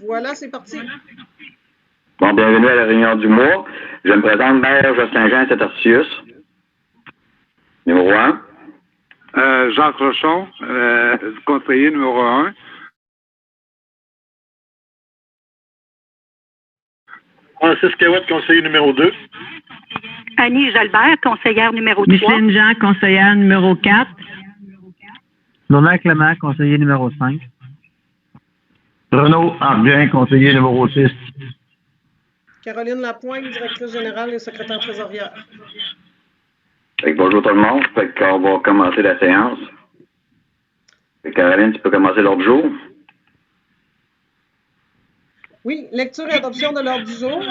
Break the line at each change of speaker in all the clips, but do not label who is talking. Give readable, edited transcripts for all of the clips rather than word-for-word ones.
Voilà, c'est parti.
Bon, bienvenue à la réunion du mois. Je me présente, maire Jocelyn-Jean Saint-Artius. Numéro 1.
Jacques Rochon, conseiller numéro 1.
Francis Cahouette, conseiller numéro 2.
Annie Jalbert, conseillère numéro 3.
Micheline Jean, conseillère numéro 4.
Normand Clément, conseiller numéro 5.
Renaud Ardien, conseiller numéro 6.
Caroline Lapointe, directrice générale et secrétaire trésorière.
Bonjour tout le monde. On va commencer la séance. Caroline, tu peux commencer l'ordre du jour?
Oui, lecture et adoption de l'ordre du jour.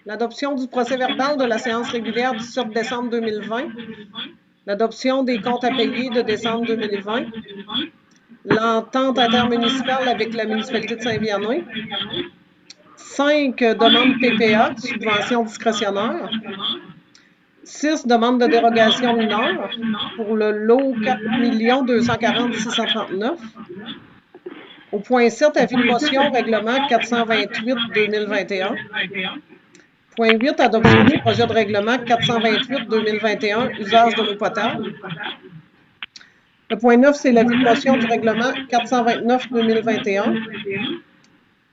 L'adoption du procès-verbal de la séance régulière du 7 décembre 2020. L'adoption des comptes à payer de décembre 2020. L'entente intermunicipale avec la municipalité de Saint-Vianney. 5 demandes PPA, subventions discrétionnaires. 6 demandes de dérogation mineure pour le lot 4 240 639. Au point 7, avis de motion, règlement 428-2021. Point 8, adoption du projet de règlement 428-2021, usage de l'eau potable. Le point 9, c'est l'avis de motion du règlement 429-2021.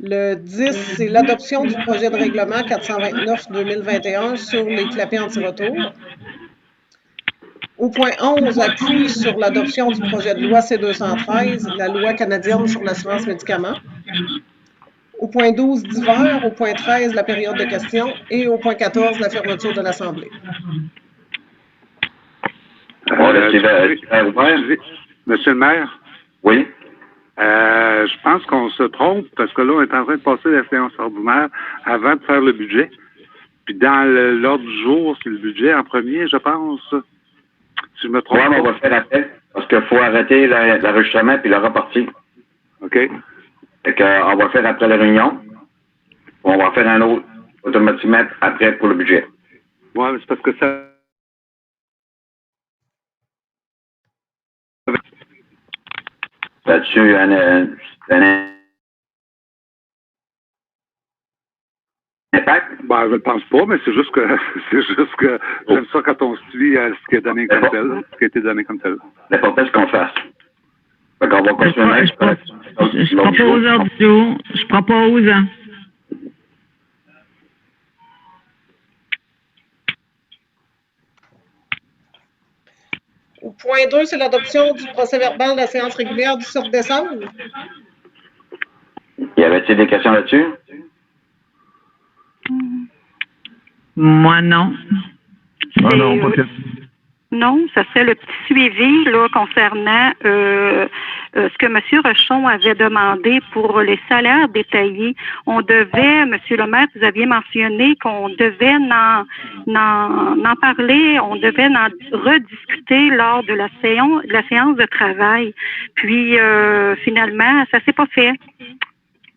Le 10, c'est l'adoption du projet de règlement 429-2021 sur les clapets anti-retour. Au point 11, appui sur l'adoption du projet de loi C-213, la loi canadienne sur l'assurance médicaments. Au point 12, divers. Au point 13, la période de questions. Et au point 14, la fermeture de l'Assemblée.
Monsieur le maire?
Oui.
Je pense qu'on se trompe parce que là, on est en train de passer la séance ordinaire avant de faire le budget. Puis dans l'ordre du jour, c'est le budget en premier, je pense. Si je me trompe.
Oui, mais on va le faire après. Parce qu'il faut arrêter l'enregistrement puis le repartir.
OK.
Fait qu'on va le faire après la réunion. On va faire un autre automatiquement après pour le budget.
Oui, mais c'est parce que ça.
Là-dessus, un impact?
Ben, je ne pense pas, mais c'est juste que j'aime ça quand on suit ce qui est donné comme tel, ce qui a été donné comme tel.
L'important, c'est qu'on fasse. Fait qu'on va continuer.
Je propose l'ordre du jour. Je propose.
Au point 2, c'est l'adoption du procès-verbal de la séance régulière du 7 décembre.
Y avait-il des questions là-dessus?
Moi, non.
Non, pas que.
Non, ça fait le petit suivi là, concernant ce que M. Rochon avait demandé pour les salaires détaillés. On devait, M. le maire, vous aviez mentionné qu'on devait en parler, on devait en rediscuter lors de la séance de travail. Puis, finalement, ça s'est pas fait.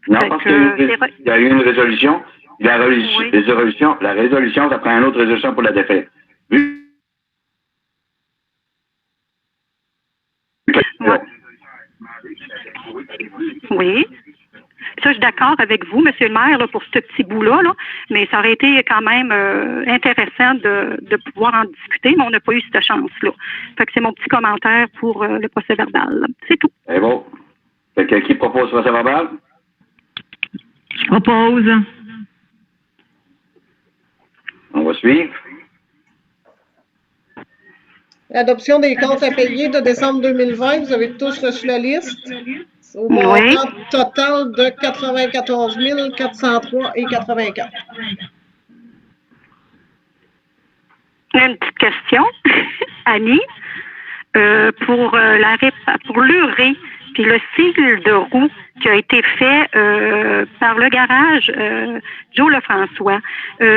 Non, parce qu'il y a eu une résolution. La résolution, ça prend une autre résolution pour la défaire.
Oui. Ça, je suis d'accord avec vous, Monsieur le maire, là, pour ce petit bout-là, là, mais ça aurait été quand même intéressant de pouvoir en discuter, mais on n'a pas eu cette chance-là. Fait que c'est mon petit commentaire pour le procès-verbal. C'est tout.
C'est bon. Fait que qui propose le procès-verbal?
Je propose.
On va suivre.
L'adoption des comptes à payer de décembre 2020, vous avez tous reçu la liste. Au montant total de 94 403,84.
Une petite question, Annie, pour l'urée, puis le cycle de roue qui a été fait par le garage Joe Lefrançois.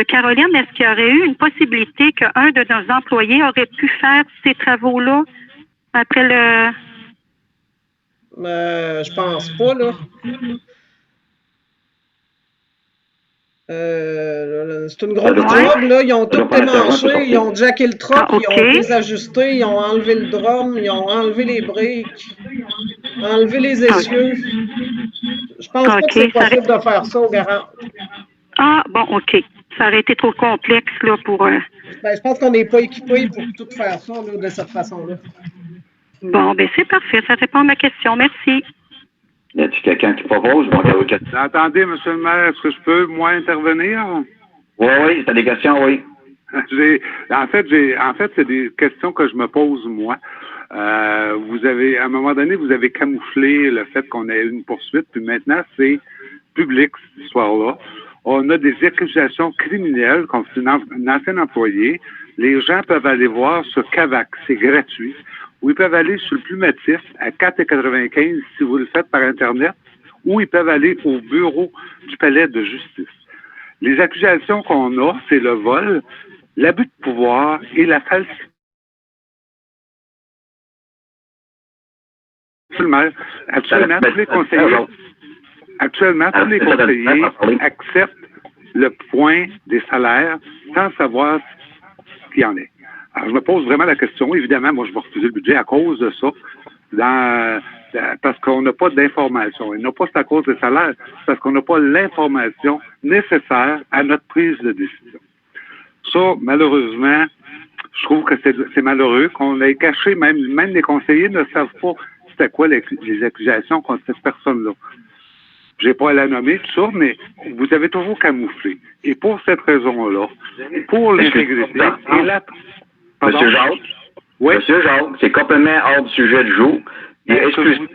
Caroline, est-ce qu'il y aurait eu une possibilité qu'un de nos employés aurait pu faire ces travaux-là après le...
Je pense pas, là. C'est une grosse job, là. Ils ont tout démanché, ils ont jacké le truck, ils ont désajusté, ils ont enlevé le drum, ils ont enlevé les briques, enlevé les essieux. Je pense pas que c'est possible de faire ça au garage.
Ah, bon, OK. Ça aurait été trop complexe là, pour...
Ben, je pense qu'on n'est pas équipé pour tout faire ça là, de cette façon-là.
Bon, ben c'est parfait. Ça répond à ma question. Merci.
Y a-t-il quelqu'un qui propose?
Attendez, M. le maire, est-ce que je peux, moi, intervenir?
Oui, t'as des questions, oui.
En fait, c'est des questions que je me pose, moi. Vous avez, à un moment donné, vous avez camouflé le fait qu'on ait une poursuite, puis maintenant, c'est public, cette histoire-là. On a des accusations criminelles contre un ancien employé. Les gens peuvent aller voir sur CAVAC, c'est gratuit. Ou ils peuvent aller sur le Plumatif à 4,95 si vous le faites par Internet, ou ils peuvent aller au bureau du palais de justice. Les accusations qu'on a, c'est le vol, l'abus de pouvoir et la falsification. Actuellement, tous les conseillers acceptent le point des salaires sans savoir ce qu'il y en est. Alors, je me pose vraiment la question. Évidemment, moi, je vais refuser le budget à cause de ça, parce qu'on n'a pas d'informations. Et non pas c'est à cause des salaires, c'est parce qu'on n'a pas l'information nécessaire à notre prise de décision. Ça, malheureusement, je trouve que c'est malheureux qu'on ait caché, même les conseillers ne savent pas c'était quoi les accusations contre cette personne-là. Je n'ai pas à la nommer, tout ça, mais vous avez toujours camouflé. Et pour cette raison-là, pour l'intégrité et la...
Monsieur Jacques? Oui? Monsieur Jacques, c'est complètement hors du sujet du jour. Excusez-moi,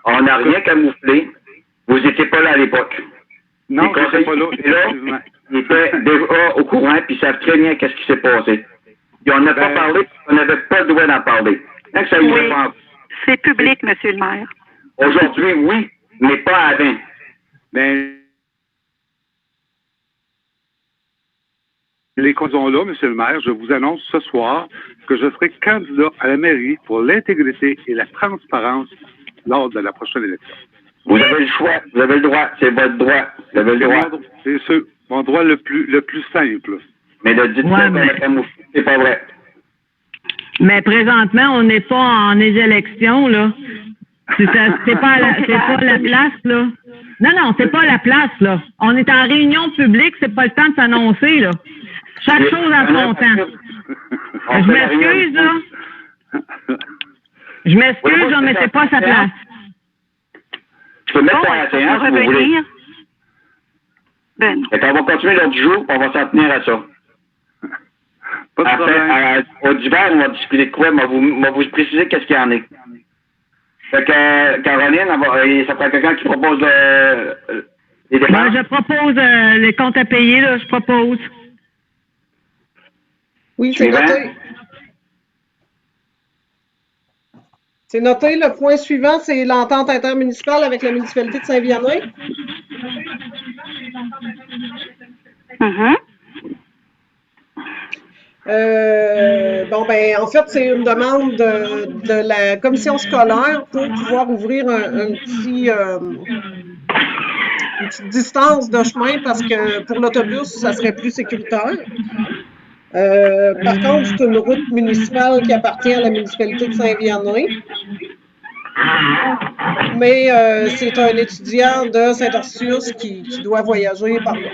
on n'a rien camouflé. Vous n'étiez pas là à l'époque.
Non, je n'étais pas là.
Ils étaient déjà au courant, puis ils savent très bien qu'est-ce qui s'est passé. Puis on n'a pas parlé, on n'avait pas le droit d'en parler. Ça
oui, c'est public, monsieur le maire.
Aujourd'hui, oui, mais pas avant.
Mais les conditions-là, monsieur le maire, je vous annonce ce soir que je serai candidat à la mairie pour l'intégrité et la transparence lors de la prochaine élection.
Vous avez le choix, vous avez le droit, c'est votre droit. Vous avez le droit.
C'est mon droit le plus simple.
Mais le dites c'est pas vrai.
Mais présentement, on n'est pas en élection, là. C'est pas la place, là. Non, c'est pas la place, là. On est en réunion publique, c'est pas le temps de s'annoncer, là. Chaque chose à son temps. Je m'excuse, là. Je m'excuse, là, mais c'est pas sa place.
Je peux mettre à la séance, si vous voulez.
Ben.
Et on va continuer l'autre jour, on va s'en tenir à ça. Au d'hiver, on va discuter de quoi? On va vous préciser qu'est-ce qu'il y en est. Fait que, Caroline, ça prend quelqu'un qui propose les dépenses?
Moi, je propose les comptes à payer, là, je propose.
Oui, c'est noté. C'est noté. Le point suivant, c'est l'entente intermunicipale avec la municipalité de Saint-Vianney. En fait, c'est une demande de la commission scolaire pour pouvoir ouvrir une petite distance de chemin parce que pour l'autobus, ça serait plus sécuritaire. Par contre, c'est une route municipale qui appartient à la municipalité de Saint-Vianney. Mais c'est un étudiant de Saint-Orsius qui doit voyager par là.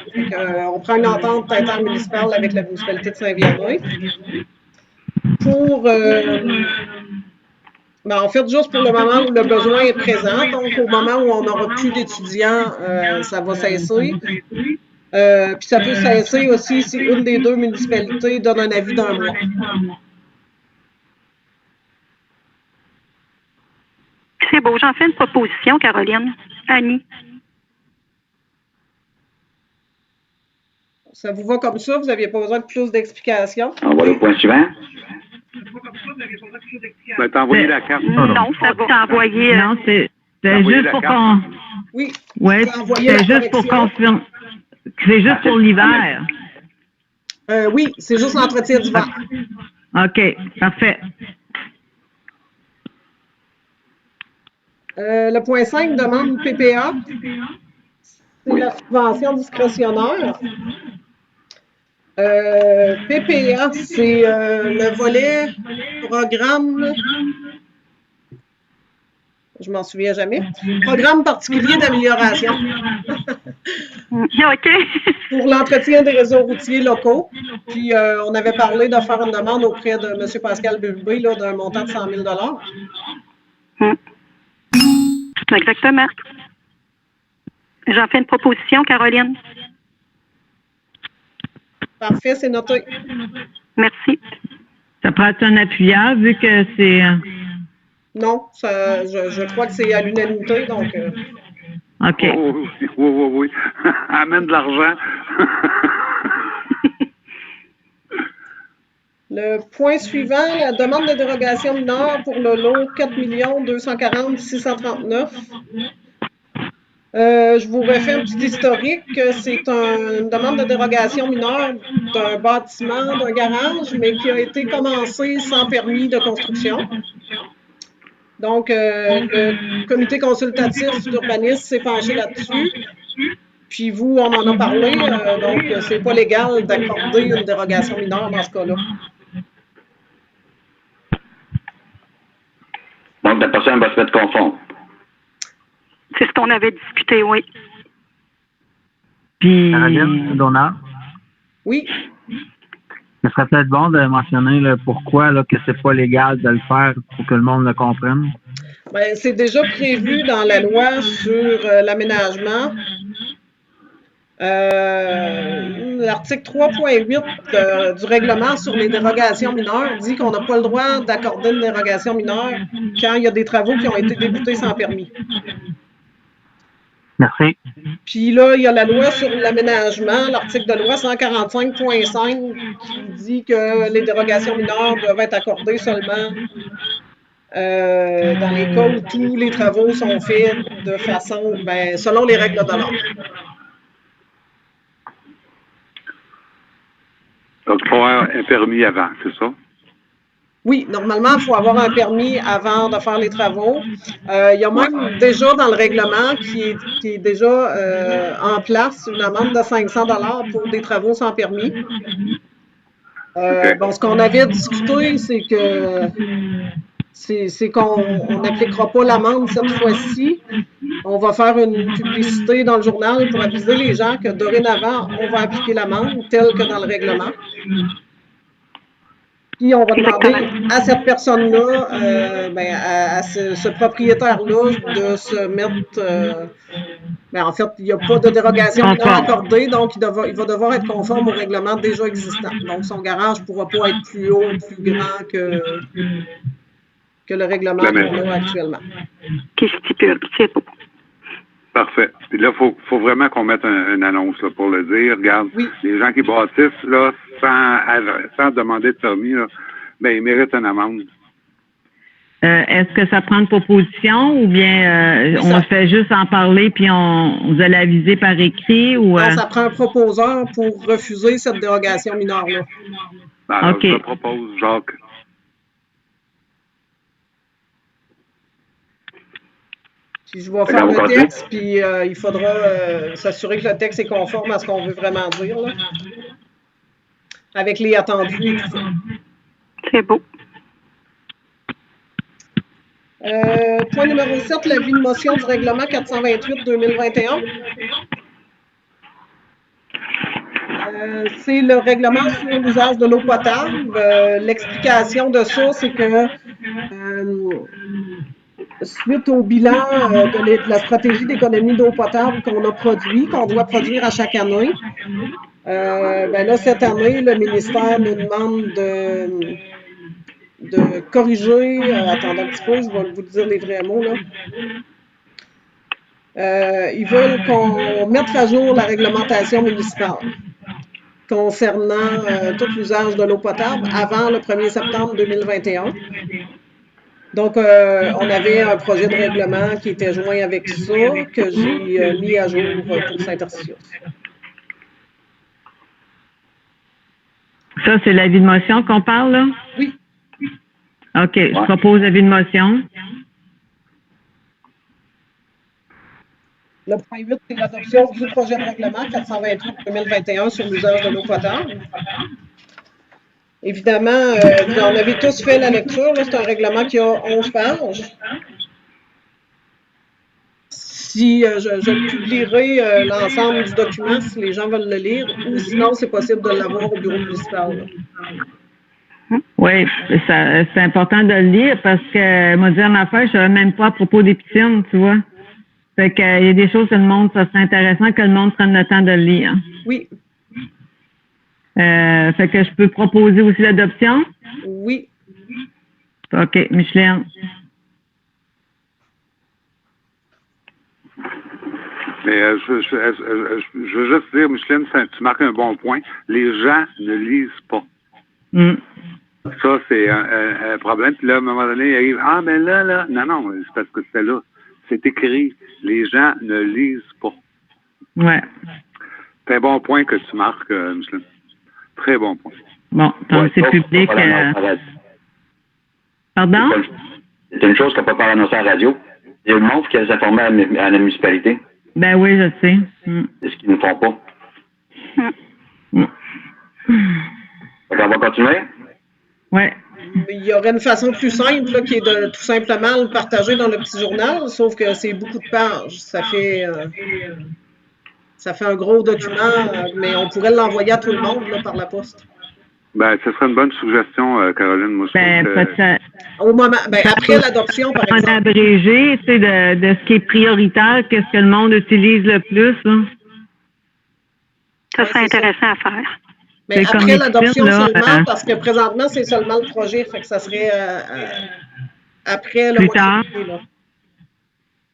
On prend une entente intermunicipale avec la municipalité de Saint-Vianney pour, en fait, juste pour le moment où le besoin est présent. Donc, au moment où on n'aura plus d'étudiants, ça va cesser. Puis ça peut cesser aussi si une des deux municipalités donne un avis d'un mois.
C'est beau, j'en fais une proposition, Caroline. Annie.
Ça vous va comme ça? Vous n'aviez pas besoin de plus d'explications?
On va au point suivant.
T'as envoyé la carte.
Non, ça va t'envoyer.
Non, c'est juste pour qu'on.
Oui.
Oui, c'est juste pour confirmer. C'est juste pour l'hiver.
Oui, c'est juste l'entretien d'hiver.
OK, parfait.
Le point 5 demande PPA. C'est la subvention discrétionnaire. PPA, c'est le volet programme. Je m'en souviens jamais. Programme particulier d'amélioration.
OK.
Pour l'entretien des réseaux routiers locaux. Puis, on avait parlé de faire une demande auprès de M. Pascal Bulbé là, d'un montant de 100 000
Exactement. J'en fais une proposition, Caroline.
Parfait, c'est noté.
Merci.
Ça prend un appuyable vu que c'est...
Non, ça, je crois que c'est à l'unanimité, donc...
OK.
Oui. Amène de l'argent.
Le point suivant, la demande de dérogation mineure pour le lot 4 240 639. Je vous refais un petit historique. C'est une demande de dérogation mineure d'un bâtiment, d'un garage, mais qui a été commencé sans permis de construction. Donc, le comité consultatif d'urbanisme s'est penché là-dessus. Puis vous, on en a parlé, donc c'est pas légal d'accorder une dérogation mineure dans ce cas-là.
Donc, la personne va se mettre conforme.
C'est ce qu'on avait discuté, oui.
Puis, Caroline, Donald?
Oui.
Ce serait peut-être bon de mentionner là, pourquoi là, que c'est pas légal de le faire pour que le monde le comprenne.
Bien, c'est déjà prévu dans la loi sur l'aménagement. L'article 3.8 du règlement sur les dérogations mineures dit qu'on n'a pas le droit d'accorder une dérogation mineure quand il y a des travaux qui ont été débutés sans permis.
Merci.
Puis là, il y a la loi sur l'aménagement, l'article de loi 145.5 qui dit que les dérogations mineures doivent être accordées seulement dans les cas où tous les travaux sont faits de façon, selon les règles de l'art.
Donc, il faut avoir un permis avant, c'est ça?
Oui, normalement, il faut avoir un permis avant de faire les travaux. Il y a même déjà dans le règlement qui est déjà en place une amende de 500 $ pour des travaux sans permis. Bon, ce qu'on avait discuté, c'est qu'on n'appliquera pas l'amende cette fois-ci. On va faire une publicité dans le journal pour aviser les gens que dorénavant, on va appliquer l'amende telle que dans le règlement. Puis on va demander à cette personne-là, à ce propriétaire-là, de se mettre... en fait, il n'y a pas de dérogation mineure accordée, donc il va devoir être conforme au règlement déjà existant. Donc son garage ne pourra pas être plus haut, plus grand que le règlement qu'on a actuellement.
Qui stipule, c'est beau.
Parfait. Puis là, il faut vraiment qu'on mette une annonce là, pour le dire. Regarde, les gens qui bâtissent là, sans demander de permis, là, ils méritent une amende.
Est-ce que ça prend une proposition ou bien on fait juste en parler puis vous allez aviser par écrit ou
Non, ça prend un proposeur pour refuser cette dérogation mineure-là.
Alors, je propose, Jacques.
Puis je vais faire le texte, puis il faudra s'assurer que le texte est conforme à ce qu'on veut vraiment dire, là, avec les attendus et tout ça.
C'est beau.
Point numéro 7, l'avis de motion du règlement 428-2021. C'est le règlement sur l'usage de l'eau potable. L'explication de ça, c'est que suite au bilan de la stratégie d'économie d'eau potable qu'on a produit, qu'on doit produire à chaque année, là, cette année, le ministère nous demande de corriger, attendez un petit peu, je vais vous dire les vrais mots, là. Ils veulent qu'on mette à jour la réglementation municipale concernant tout l'usage de l'eau potable avant le 1er septembre 2021. Donc, on avait un projet de règlement qui était joint avec ça, que j'ai mis à jour pour Saint-Arcius.
Ça, c'est l'avis de motion qu'on parle, là?
Oui.
OK, je propose l'avis de motion.
Le point 8, c'est l'adoption du projet de règlement 428-2021 sur l'usage de l'eau potable. Évidemment, vous en avez tous fait la lecture. C'est un règlement qui a 11 pages. Puis, je publierai l'ensemble du document si les gens veulent le lire, ou sinon, c'est possible de l'avoir au bureau municipal. Là.
Oui, c'est important de le lire parce que, moi, dire en affaire, je ne savais même pas à propos des piscines, tu vois. Fait qu'il y a des choses que le monde, ça serait intéressant que le monde prenne le temps de le lire.
Oui.
Fait que je peux proposer aussi l'adoption?
Oui.
OK, Micheline.
Mais je veux juste dire, Micheline, tu marques un bon point. Les gens ne lisent pas. Ça, c'est un problème. Puis là, à un moment donné, il arrive, ah, mais là. Non, c'est parce que c'est là. C'est écrit. Les gens ne lisent pas.
Ouais.
C'est un bon point que tu marques, Micheline. Très bon point.
Bon, donc c'est public. Pardon?
C'est une chose qu'on peut pas annoncer à la radio. Il y a le monde qui a informé à la municipalité.
Ben oui, je sais.
C'est ce qu'ils ne font pas. On va continuer?
Oui.
Il y aurait une façon plus simple là, qui est de tout simplement le partager dans le petit journal, sauf que c'est beaucoup de pages. Ça fait un gros document, mais on pourrait l'envoyer à tout le monde là, par la poste.
Ben, ce serait une bonne suggestion, Caroline. Moi, je trouve que...
Au moment, après l'adoption, par exemple.
En abrégé, tu sais, de ce qui est prioritaire, qu'est-ce que le monde utilise le plus, là?
Ça serait intéressant à faire.
Mais après l'adoption seulement, parce que présentement, c'est seulement le projet, fait que ça serait après le
plus tard.
Là.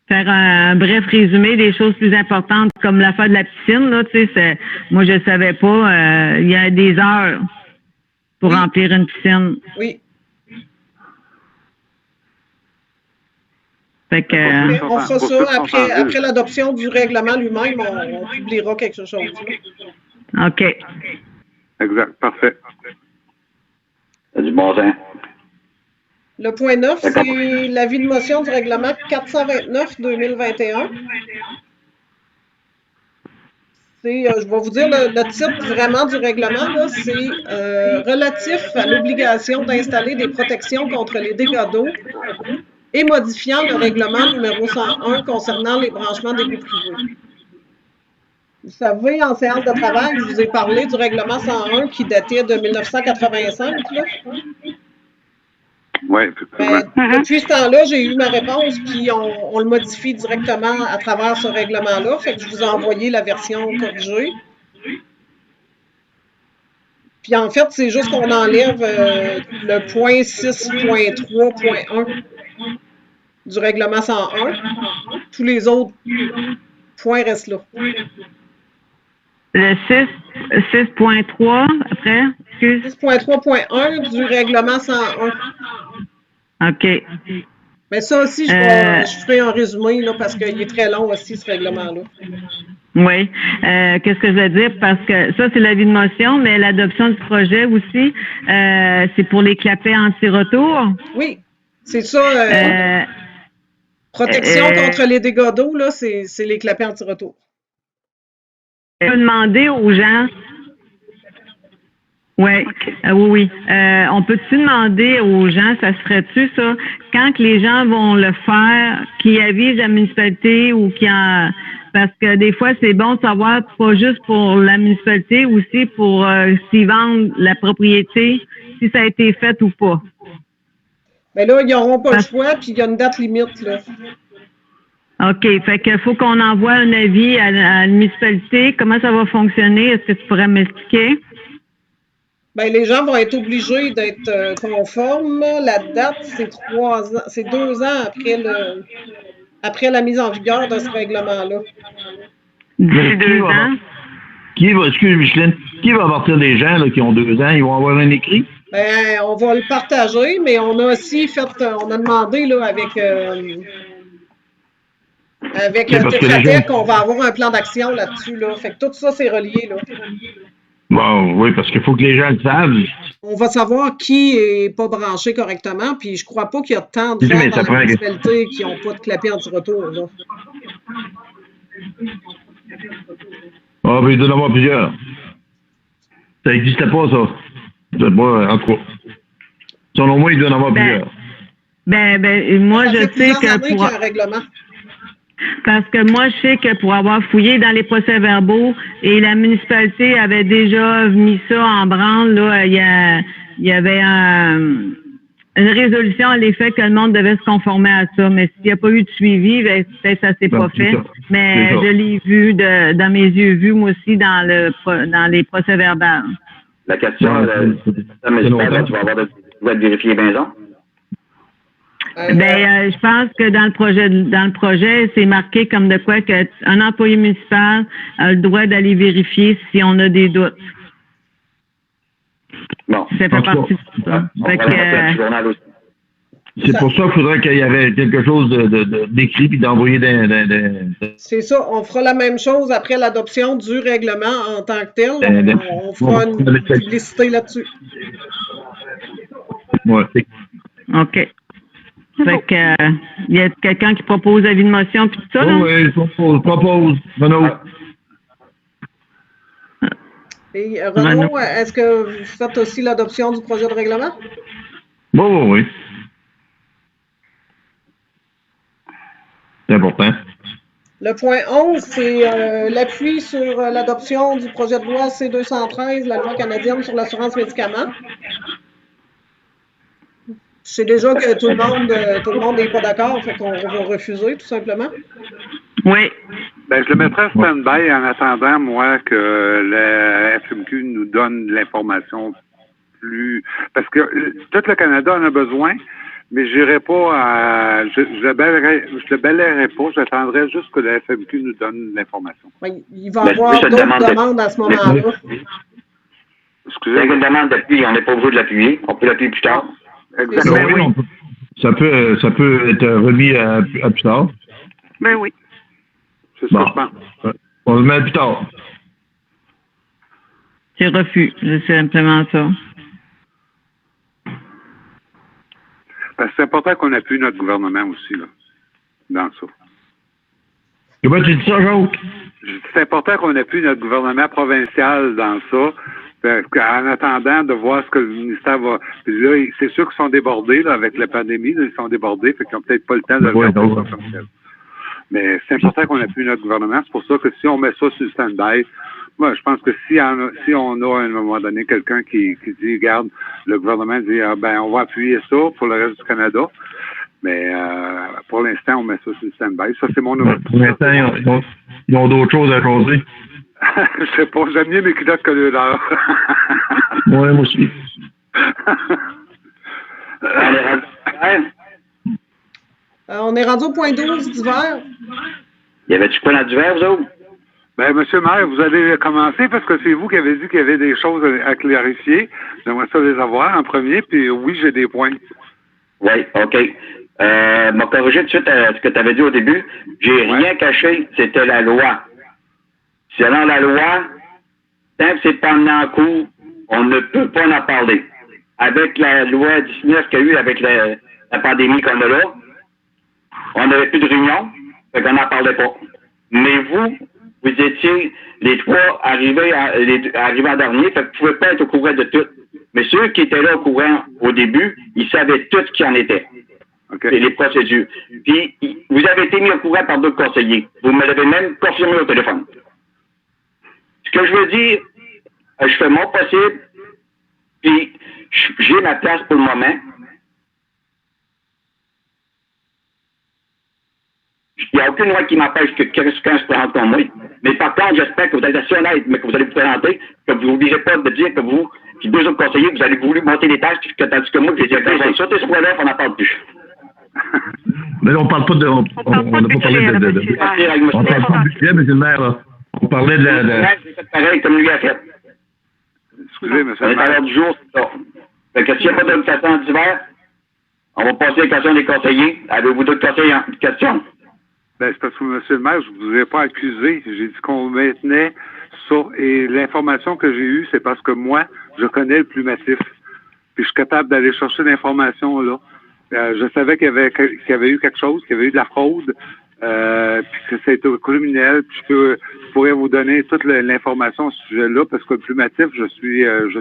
Faire un bref résumé des choses plus importantes, comme l'affaire de la piscine, là, tu sais, moi, je ne savais pas, il y a des heures pour remplir une piscine.
Oui.
Fait que,
on fera ça après l'adoption du règlement lui-même, on publiera quelque chose. Là.
OK.
Exact, parfait.
C'est du bon sens.
Le point 9, c'est l'avis de motion du règlement 429-2021. Je vais vous dire le titre vraiment du règlement, c'est relatif à l'obligation d'installer des protections contre les dégâts d'eau et modifiant le règlement numéro 101 concernant les branchements d'égouts privés. Vous savez, en séance de travail, je vous ai parlé du règlement 101 qui datait de 1985. Là.
Oui, effectivement.
Depuis ce temps-là, j'ai eu ma réponse, puis on le modifie directement à travers ce règlement-là. Fait que je vous ai envoyé la version corrigée. Puis en fait, c'est juste qu'on enlève le point 6.3.1 du règlement 101. Tous les autres points restent là.
Le 6.3, après, excuse.
6.3.1 du règlement 101.
OK.
Mais ça aussi, je ferai un résumé là, parce qu'il est très long aussi, ce règlement-là.
Oui. Qu'est-ce que je veux dire? Parce que ça, c'est l'avis de motion, mais l'adoption du projet aussi, c'est pour les clapets anti-retour.
Oui, c'est ça. Protection contre les dégâts d'eau, là, c'est les clapets anti-retour.
On peut demander aux gens. Oui, oui. On peut-tu demander aux gens, ça se ferait-tu, ça, quand que les gens vont le faire, qu'ils avisent la municipalité ou parce que des fois, c'est bon de savoir, pas juste pour la municipalité, aussi pour s'ils vendent la propriété, si ça a été fait ou pas.
Bien là, ils n'auront pas le choix, puis il y a une date limite, là.
OK. Fait qu'il faut qu'on envoie un avis à la municipalité. Comment ça va fonctionner? Est-ce que tu pourrais m'expliquer?
Bien, les gens vont être obligés d'être conformes. La date, c'est 2 ans après la mise en vigueur de ce règlement-là.
D'ici 2 ans?
Excuse Micheline, qui va partir des gens là, qui ont 2 ans? Ils vont avoir un écrit?
Bien, on va le partager, mais on a aussi on a demandé là, avec Tefratec, on va avoir un plan d'action là-dessus. Là. Fait que tout ça, c'est relié. Là.
Bon, oui, parce qu'il faut que les gens le savent.
On va savoir qui n'est pas branché correctement, puis je crois pas qu'il y a tant de gens dans la municipalité qui n'ont pas de clapet anti-retour. Là.
Ah, ben il doit y en avoir plusieurs. Ça n'existait pas, ça. C'est pas, en tout cas. Selon moi, il doit y en avoir plusieurs.
Moi,
ça
je sais que
qu'il y a un règlement.
Parce que moi, je sais que pour avoir fouillé dans les procès-verbaux et la municipalité avait déjà mis ça en branle, là, il y avait une résolution à l'effet que le monde devait se conformer à ça. Mais s'il n'y a pas eu de suivi, ben, peut-être ça s'est pas fait. Mais je l'ai vu dans mes yeux vus, moi aussi, dans les procès-verbaux.
La question, tu vas être vérifié maison?
Je pense que dans le projet, c'est marqué comme de quoi qu'un employé municipal a le droit d'aller vérifier si on a des doutes.
Bon.
Ça fait partie de ça.
C'est pour ça qu'il faudrait qu'il y avait quelque chose d'écrit puis d'envoyer
C'est ça. On fera la même chose après l'adoption du règlement en tant que tel. On fera une publicité là-dessus.
Ouais.
OK. Fait que, y a quelqu'un qui propose avis de motion puis tout ça, là?
Oui, je propose. Renaud.
Et Renaud, est-ce que vous faites aussi l'adoption du projet de règlement?
Oui. C'est important.
Le point 11, c'est l'appui sur l'adoption du projet de loi C-213, la loi canadienne sur l'assurance médicaments. Je sais déjà que tout le monde n'est pas d'accord, fait qu'on va refuser, tout simplement.
Oui.
Ben, je le mettrai en stand-by en attendant, moi, que la FMQ nous donne l'information plus... Parce que tout le Canada en a besoin, mais j'irai pas je le balayerai pas, j'attendrai juste que la FMQ nous donne l'information.
Oui, il va y avoir d'autres demandes à ce moment-là.
Excusez. Une demande d'appui, on n'est pas obligé de l'appuyer, on peut l'appuyer plus tard.
Exactement.
Oui. Ça peut être remis à plus tard.
Ben oui.
C'est ça, je pense.
On le met plus tard.
C'est refus. C'est simplement ça.
Parce que c'est important qu'on appuie notre gouvernement aussi, là, dans ça.
Comment tu dis ça, Jacques?
C'est important qu'on appuie notre gouvernement provincial dans ça. En attendant de voir ce que le ministère va... Puis là, c'est sûr qu'ils sont débordés là, avec la pandémie. Là, ils sont débordés, fait qu'ils n'ont peut-être pas le temps de regarder ça comme tel. Mais c'est important qu'on appuie notre gouvernement. C'est pour ça que si on met ça sur le stand-by, moi, je pense que si on a à un moment donné quelqu'un qui dit, regarde, le gouvernement dit, on va appuyer ça pour le reste du Canada. Mais pour l'instant, on met ça sur le stand-by. Ça, c'est mon opinion.
Pour l'instant, ils ont d'autres choses à causer.
Je sais pas, j'aime mieux mes culottes que le leur.
Oui, moi aussi.
On est rendu au point 12 d'hiver.
Y avait-tu quoi dans d'hiver, vous autres?
Ben, monsieur le maire, vous allez commencer parce que c'est vous qui avez dit qu'il y avait des choses à clarifier. J'aimerais ça les avoir en premier, puis oui, j'ai des points.
Oui, OK. M'a corrigé tout de suite ce que tu avais dit au début. J'ai rien caché, c'était la loi. Selon la loi, tant que c'est pas en cours, on ne peut pas en parler. Avec la loi 19 qu'il y a eu avec la pandémie qu'on a là, on n'avait plus de réunion, fait qu'on n'en parlait pas. Mais vous étiez les trois arrivés en dernier, fait que vous ne pouvez pas être au courant de tout. Mais ceux qui étaient là au courant au début, ils savaient tout ce qu'il en était.
Okay.
Et les procédures. Puis, vous avez été mis au courant par d'autres conseillers. Vous me l'avez même confirmé au téléphone. Ce que je veux dire, je fais mon possible, puis j'ai ma place pour le moment. Il n'y a aucune loi qui m'empêche que quelqu'un se présente comme moi. Mais par contre, j'espère que vous êtes assez honnête, mais que vous allez vous présenter, que vous n'oublierez pas de dire que vous, puis deux autres conseillers, vous allez voulu monter les tâches, tandis que moi, je les ai dit, ça, tes là on n'en parle plus.
Mais là, on parle pas de... On n'a pas parlé de... On parle pas de budget, monsieur le maire, là. On parlait de...
J'ai fait pareil comme lui a fait.
Excusez, monsieur le
maire. On est à l'heure du jour, c'est ça. Fait que s'il n'y a pas d'invitation d'hiver, on va passer les questions des conseillers. Avez-vous d'autres questions?
Ben, c'est parce que, monsieur le maire, je ne vous ai pas accusé. J'ai dit qu'on maintenait ça. Et l'information que j'ai eue, c'est parce que moi, je connais le plumatif. Puis je suis capable d'aller chercher l'information là. Je savais qu'il y avait eu quelque chose, qu'il y avait eu de la fraude, puis que c'était criminel. Puis je pourrais vous donner toute l'information à ce sujet-là, parce que le plumatif, je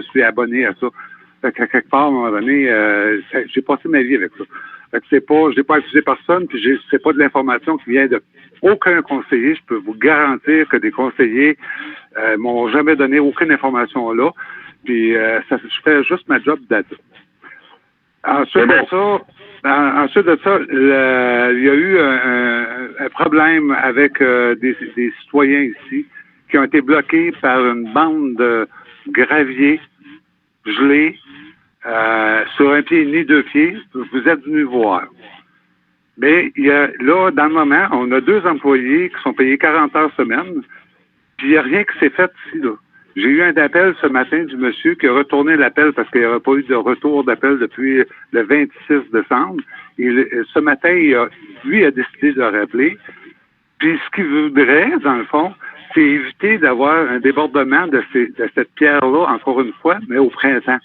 suis abonné à ça. Fait qu'à quelque part, à un moment donné, j'ai passé ma vie avec ça. Fait que j'ai pas accusé personne, puis c'est pas de l'information qui vient aucun conseiller, je peux vous garantir que des conseillers m'ont jamais donné aucune information là. Puis je fais juste ma job d'aide. Ensuite de ça, il y a eu un problème avec des citoyens ici qui ont été bloqués par une bande de gravier gelé sur un pied ni deux pieds. Vous êtes venus voir. Mais là, dans le moment, on a 2 employés qui sont payés 40 heures semaine, puis il n'y a rien qui s'est fait ici, là. J'ai eu un appel ce matin du monsieur qui a retourné l'appel parce qu'il n'y avait pas eu de retour d'appel depuis le 26 décembre. Et ce matin, lui a décidé de rappeler. Puis ce qu'il voudrait, dans le fond, c'est éviter d'avoir un débordement de cette pierre-là, encore une fois, mais au printemps.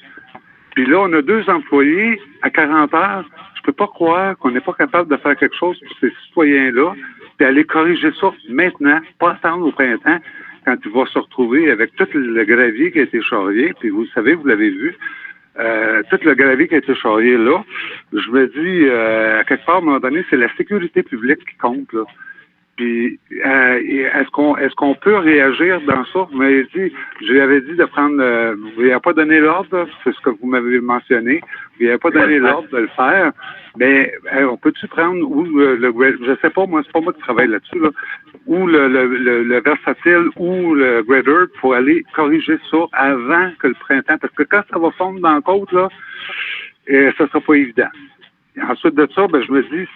Puis là, on a 2 employés à 40 heures. Je peux pas croire qu'on n'est pas capable de faire quelque chose pour ces citoyens-là, puis aller corriger ça maintenant, pas attendre au printemps, quand il va se retrouver avec tout le gravier qui a été charrié, puis vous savez, vous l'avez vu, tout le gravier qui a été charrié là, je me dis, à quelque part, à un moment donné, c'est la sécurité publique qui compte, là. Puis, est-ce qu'on peut réagir dans ça? Vous m'avez dit, je lui avais dit de prendre, vous n'avez pas donné l'ordre, c'est ce que vous m'avez mentionné, vous n'avez pas donné l'ordre de le faire, mais on peut-tu prendre, je sais pas, moi, c'est pas moi qui travaille là-dessus, là, ou le versatile ou le grader pour aller corriger ça avant que le printemps, parce que quand ça va fondre dans la côte, là, ça sera pas évident. Ensuite de ça, je me dis,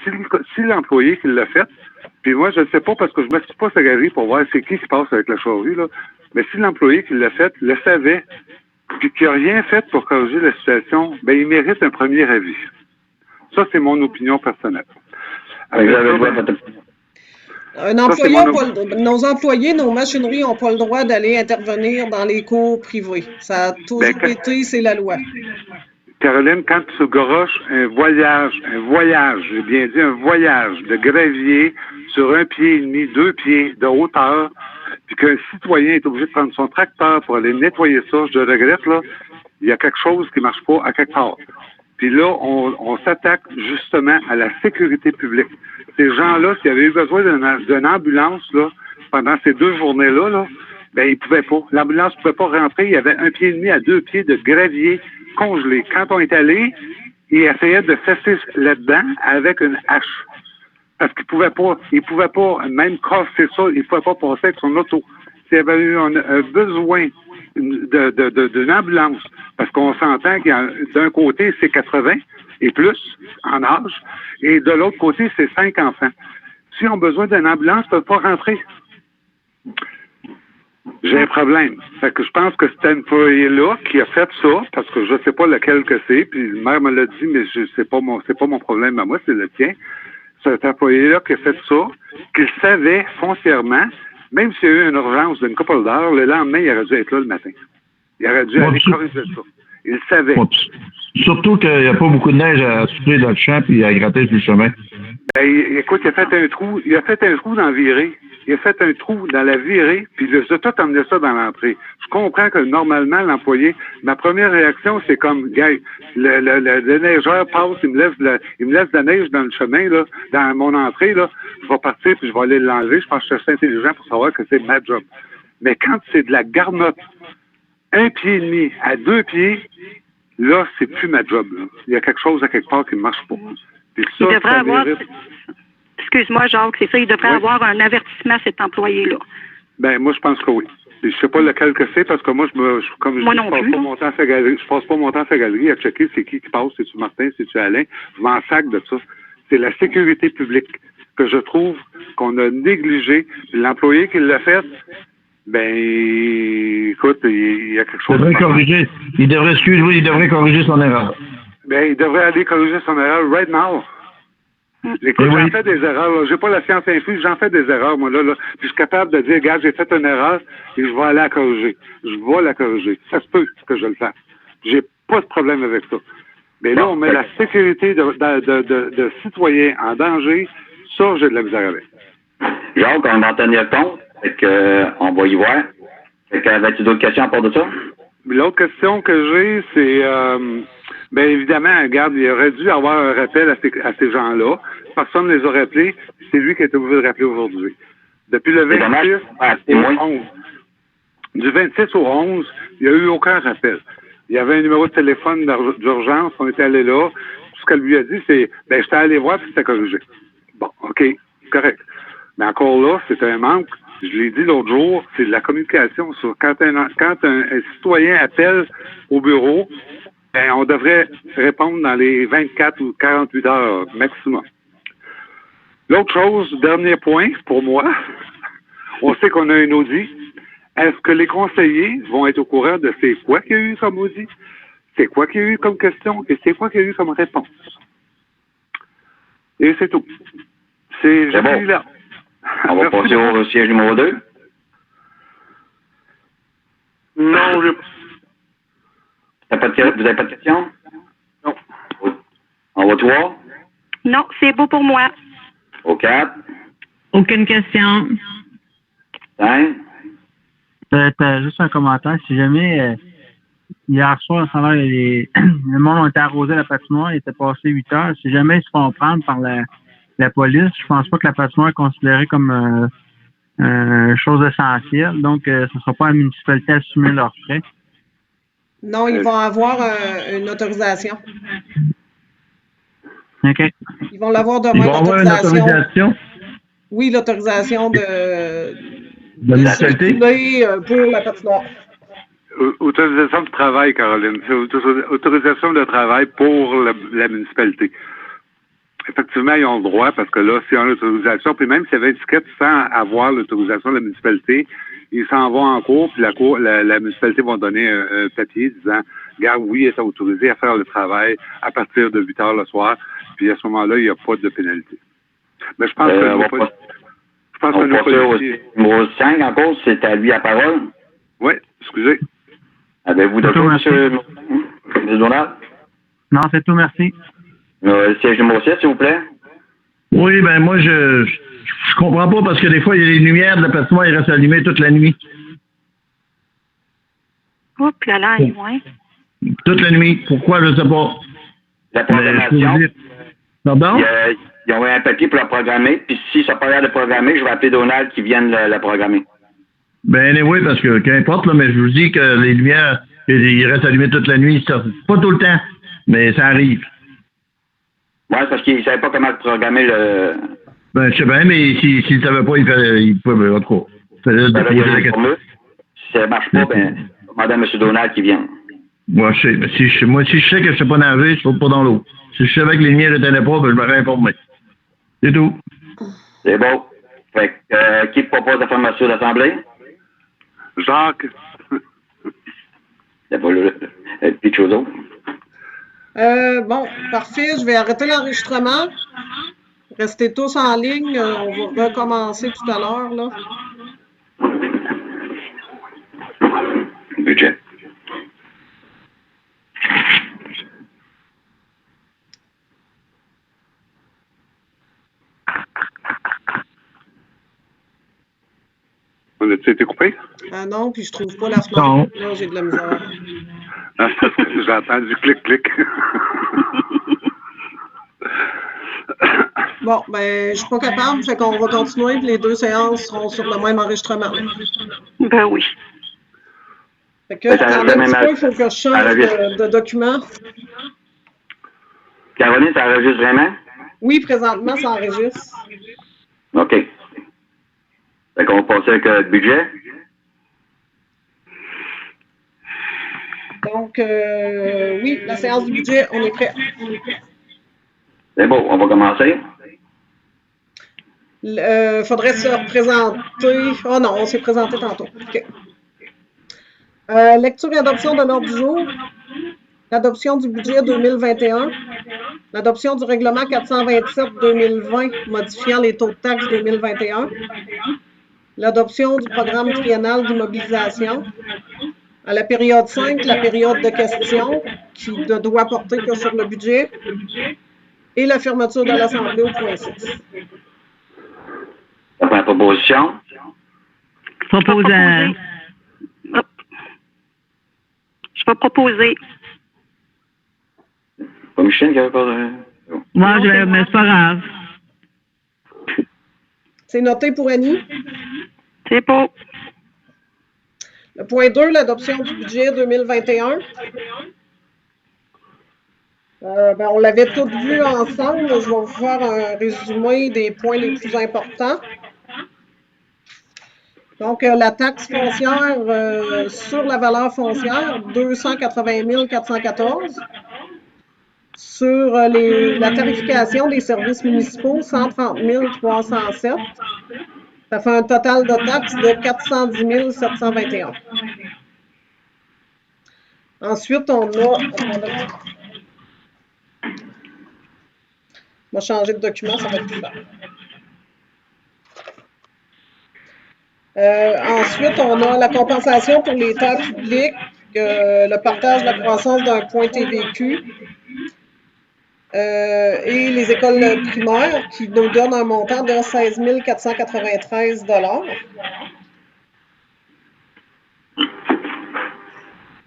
si l'employé qui l'a fait, puis moi, je ne sais pas parce que je me suis pas sagari pour voir c'est qui passe avec la charrue, là, mais si l'employé qui l'a fait le savait, puis qu'il n'a rien fait pour corriger la situation, il mérite un premier avis. Ça, c'est mon opinion personnelle.
Nos employés, nos machineries n'ont pas le droit d'aller intervenir dans les cours privés. Ça a toujours été, c'est la loi.
Caroline, quand tu garoches un voyage, j'ai bien dit un voyage de gravier sur 1 pied et demi, 2 pieds de hauteur, puis qu'un citoyen est obligé de prendre son tracteur pour aller nettoyer ça, je regrette, là, il y a quelque chose qui marche pas à quelque part. Puis là, on s'attaque justement à la sécurité publique. Ces gens-là, s'ils avaient eu besoin d'une ambulance, là, pendant ces 2 journées-là, là, ils pouvaient pas. L'ambulance pouvait pas rentrer. Il y avait 1 pied et demi à 2 pieds de gravier congelé. Quand on est allé, il essayait de fesser là-dedans avec une hache. Parce qu'il pouvait pas même casser ça, il pouvait pas passer avec son auto. S'il y avait eu un besoin d'une ambulance, parce qu'on s'entend qu'il y a d'un côté, c'est 80 et plus en âge, et de l'autre côté, c'est 5 enfants. S'ils ont besoin d'une ambulance, ils ne peuvent pas rentrer. J'ai un problème. Fait que je pense que cet employé-là qui a fait ça, parce que je ne sais pas lequel que c'est, puis le maire me l'a dit, mais c'est pas mon problème à moi, c'est le tien. Cet employé-là qui a fait ça, qu'il savait foncièrement, même s'il y a eu une urgence d'une couple d'heures, le lendemain, il aurait dû être là le matin. Il aurait dû aller corriger ça. Il le savait.
Surtout qu'il n'y a pas beaucoup de neige à souffler dans le champ puis à gratter sur le chemin.
Écoute, il a fait un trou. Il a fait un trou dans la virée. Il a fait un trou dans la virée, puis il a tout amené ça dans l'entrée. Je comprends que normalement, l'employé, ma première réaction, c'est comme, gars, le neigeur passe, il me laisse de la neige dans le chemin, là, dans mon entrée, là, je vais partir puis je vais aller l'enlever. Je pense que je suis assez intelligent pour savoir que c'est ma job. Mais quand c'est de la garnotte, 1 pied et demi à 2 pieds, là, c'est plus ma job, là. Il y a quelque chose à quelque part qui ne marche pas. Puis ça,
il devrait avoir... Excuse-moi, Jacques, c'est ça, il devrait avoir un avertissement, cet employé-là.
Moi, je pense que oui. Je ne sais pas lequel que c'est, parce que moi, je passe pas mon temps à faire galerie. Je passe pas mon temps à faire galerie à checker c'est qui passe, c'est-tu Martin, c'est-tu Alain. Je m'en sac de ça. C'est la sécurité publique que je trouve qu'on a négligé. L'employé qui l'a fait, écoute, il y a quelque chose.
Il devrait corriger son erreur.
Il devrait aller corriger son erreur right now. Écoute, j'en fais des erreurs. J'ai pas la science infuse, j'en fais des erreurs, moi, là. Puis je suis capable de dire, regarde, j'ai fait une erreur et je vais aller la corriger. Je vais la corriger. Ça se peut que je le fasse. J'ai pas de problème avec ça. Mais là, on met la sécurité de citoyens en danger. Ça, j'ai de la misère avec.
Jacques, on va en tenir compte. On va y voir. Avais-tu d'autres questions à part de ça?
L'autre question que j'ai, c'est... évidemment, regarde, il aurait dû avoir un rappel à ces gens-là. personne ne les a rappelés. C'est lui qui a été obligé de rappeler aujourd'hui. Depuis le 26 au 11. Du 26 au 11, il n'y a eu aucun rappel. Il y avait un numéro de téléphone d'urgence, on était allé là. Tout ce qu'elle lui a dit, c'est « Ben, j'étais allé voir puis c'était corrigé. » Bon, OK, correct. Mais encore là, c'est un manque. Je l'ai dit l'autre jour, c'est de la communication sur quand un citoyen appelle au bureau, ben, on devrait répondre dans les 24 ou 48 heures maximum. L'autre chose, dernier point pour moi, on sait qu'on a un audit. Est-ce que les conseillers vont être au courant de c'est quoi qu'il y a eu comme audit, c'est quoi qu'il y a eu comme question et c'est quoi qu'il y a eu comme réponse? Et c'est tout. C'est bon. Là.
On va passer au siège numéro 2.
Non, je...
Vous n'avez pas de questions?
Non.
On va 3?
Non, c'est beau pour moi.
Au 4?
Aucune question.
5?
Peut-être juste un commentaire. Si jamais hier soir, le monde a été arrosé à la patinoire, il était passé 8 heures. Si jamais ils se font prendre par la police, je pense pas que la patinoire est considérée comme chose essentielle. Donc, ce ne sera pas à la municipalité à assumer leurs frais.
Non, ils vont avoir une autorisation.
OK.
Ils vont l'avoir demain.
Ils vont avoir une autorisation?
Oui, l'autorisation de
la municipalité
pour la patinoire.
Autorisation de travail, Caroline. C'est autorisation de travail pour la municipalité. Effectivement, ils ont le droit parce que là, s'ils ont l'autorisation, puis même s'il y avait une étiquette sans avoir l'autorisation de la municipalité, ils s'en vont en cours, puis la municipalité va donner un papier disant « Regarde, oui, ils sont autorisés à faire le travail à partir de 8 heures le soir, puis à ce moment-là, il n'y a pas de pénalité. » Mais je pense que
on va passer au numéro 5 en cause, c'est à lui la parole.
Oui, excusez.
Avez-vous d'autres choses, M. Donald?
Non, c'est tout, merci.
Siège numéro 7, s'il vous plaît.
Oui, ben moi, je comprends pas parce que des fois, il y a les lumières de la patinoire, ils restent allumées toute la nuit.
Oups, là, ouais.
Toute la nuit. Pourquoi, je ne sais pas.
La programmation.
Pardon?
Ils ont un papier pour la programmer, puis s'ils sont pas capables de programmer, je vais appeler Donald qui vienne la programmer.
Ben oui, parce que qu'importe, là, mais je vous dis que les lumières, ils restent allumées toute la nuit. Pas tout le temps, mais ça arrive.
Oui, c'est parce qu'ils ne savaient pas comment programmer le...
Ben, je sais bien, mais s'ils ne savaient pas, ils pouvaient, en tout cas.
Si ça ne marche pas, ben, demandez à M. Donald qui vienne.
Moi, je sais. Ben, si je sais que je ne sais pas nager, je ne saute pas dans l'eau. Si je savais que les lumières n'étaient pas, ben, je m'aurais informé. C'est tout.
C'est bon. Fait que, qui propose la formation de l'Assemblée?
Jacques.
C'est pas le petit chose d'autre.
Bon, parfait. Je vais arrêter l'enregistrement. Restez tous en ligne. On va recommencer tout à l'heure, là.
Budget.
On a-tu été coupé?
Ah non, puis je trouve pas la fenêtre. Là, j'ai de la misère.
Ah, j'entends du clic-clic.
Bon, ben, je suis pas capable, fait qu'on va continuer, puis les deux séances seront sur le même enregistrement.
Ben oui.
Fait que, attendez un petit peu, il faut que je change de document.
Caroline, ça enregistre vraiment?
Oui, présentement, ça enregistre.
OK. Fait qu'on va passer avec le budget.
Donc, oui, la séance du budget, on est prêt.
C'est bon, on va commencer.
Faudrait se représenter. Oh non, on s'est présenté tantôt. OK. Lecture et adoption de l'ordre du jour. L'adoption du budget 2021. L'adoption du règlement 427-2020 modifiant les taux de taxes 2021. L'adoption du programme triennal d'immobilisation. À la période 5, la période de questions qui ne doit porter que sur le budget. Et la fermeture de l'Assemblée au point 6.
Ça prend la proposition.
Proposant.
Je vais proposer.
Pas Michel qui avait pas de...
Moi, mais c'est pas grave.
C'est noté pour Annie.
C'est beau.
Le point 2, l'adoption du budget 2021. On l'avait tout vu ensemble. Je vais vous faire un résumé des points les plus importants. Donc, la taxe foncière sur la valeur foncière, 280 414. Sur la tarification des services municipaux, 130 307. Ça fait un total de taxes de 410 721. Ensuite, on va changer de document, ça va être plus simple. Ensuite, on a la compensation pour les terres publiques, le partage de la croissance d'un point TVQ et les écoles primaires qui nous donnent un montant de 16 493 $.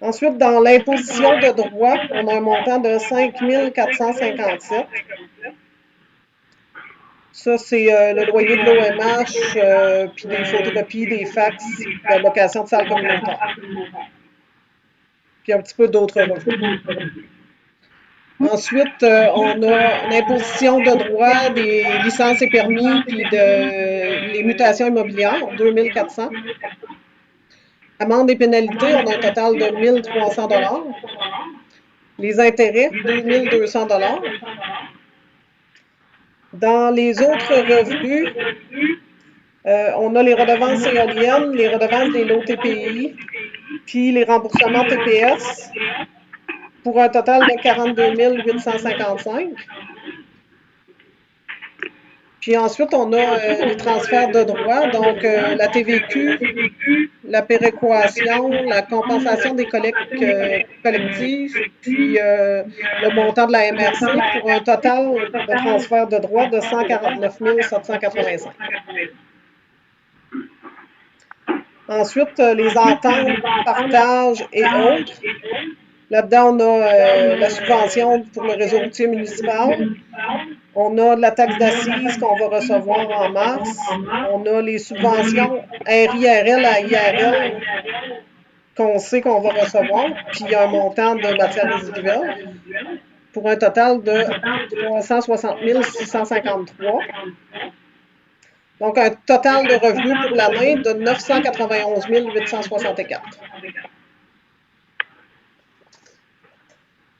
Ensuite, dans l'imposition de droit, on a un montant de 5 457. Ça, c'est le loyer de l'OMH, puis des photocopies, des fax, la location de salle communautaire. Puis un petit peu d'autres revenus. Ensuite, on a l'imposition de droit des licences et permis, puis les mutations immobilières, 2400. Amendes et pénalités, on a un total de 1300 $. Les intérêts, 2200 $. Dans les autres revenus, on a les redevances éoliennes, les redevances des lots TPI, puis les remboursements TPS, pour un total de 42 855. Puis ensuite, on a les transferts de droits, donc la TVQ, la péréquation, la compensation des collectifs, puis le montant de la MRC pour un total de transfert de droits de 149 785. Ensuite, les ententes, partages et autres. Là-dedans, on a la subvention pour le réseau routier municipal. On a de la taxe d'assises qu'on va recevoir en mars. On a les subventions RIRL à IRL qu'on sait qu'on va recevoir. Puis il y a un montant de matières résiduelles pour un total de 360 653. Donc, un total de revenus pour l'année de 991 864.